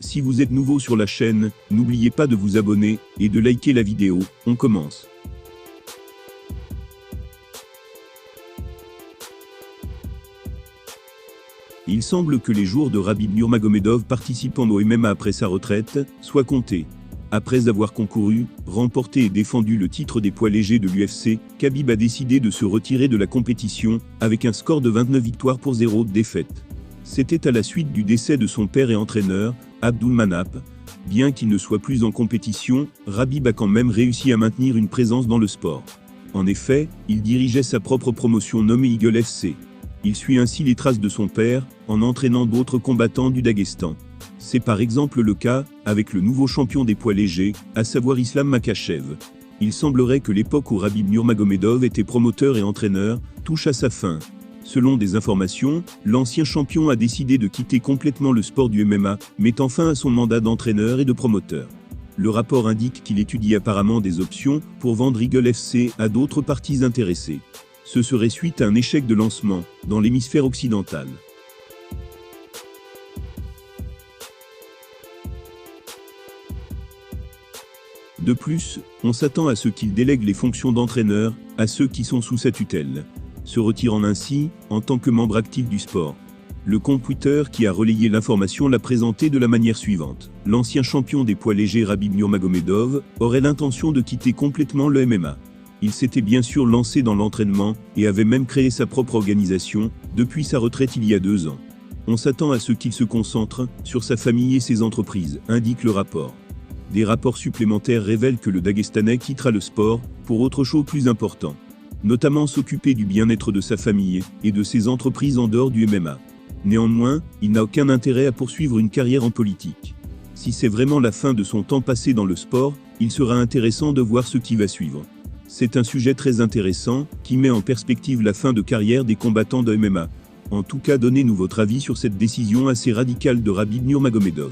Si vous êtes nouveau sur la chaîne, n'oubliez pas de vous abonner et de liker la vidéo. On commence. Il semble que les jours de Khabib Nurmagomedov participant au MMA après sa retraite soient comptés. Après avoir concouru, remporté et défendu le titre des poids légers de l'UFC, Khabib a décidé de se retirer de la compétition avec un score de 29 victoires pour 0 défaites. C'était à la suite du décès de son père et entraîneur, Abdulmanap. Bien qu'il ne soit plus en compétition, Khabib a quand même réussi à maintenir une présence dans le sport. En effet, il dirigeait sa propre promotion nommée Eagle FC. Il suit ainsi les traces de son père, en entraînant d'autres combattants du Daghestan. C'est par exemple le cas avec le nouveau champion des poids légers, à savoir Islam Makhachev. Il semblerait que l'époque où Khabib Nurmagomedov était promoteur et entraîneur touche à sa fin. Selon des informations, l'ancien champion a décidé de quitter complètement le sport du MMA, mettant fin à son mandat d'entraîneur et de promoteur. Le rapport indique qu'il étudie apparemment des options pour vendre Eagle FC à d'autres parties intéressées. Ce serait suite à un échec de lancement dans l'hémisphère occidental. De plus, on s'attend à ce qu'il délègue les fonctions d'entraîneur à ceux qui sont sous sa tutelle, se retirant ainsi en tant que membre actif du sport. Le compte Twitter qui a relayé l'information l'a présenté de la manière suivante. L'ancien champion des poids légers Khabib Nurmagomedov aurait l'intention de quitter complètement le MMA. Il s'était bien sûr lancé dans l'entraînement et avait même créé sa propre organisation depuis sa retraite il y a 2 ans. On s'attend à ce qu'il se concentre sur sa famille et ses entreprises, indique le rapport. Des rapports supplémentaires révèlent que le Daguestanais quittera le sport pour autre chose plus important, notamment s'occuper du bien-être de sa famille et de ses entreprises en dehors du MMA. Néanmoins, il n'a aucun intérêt à poursuivre une carrière en politique. Si c'est vraiment la fin de son temps passé dans le sport, il sera intéressant de voir ce qui va suivre. C'est un sujet très intéressant qui met en perspective la fin de carrière des combattants de MMA. En tout cas, donnez-nous votre avis sur cette décision assez radicale de Khabib Nurmagomedov.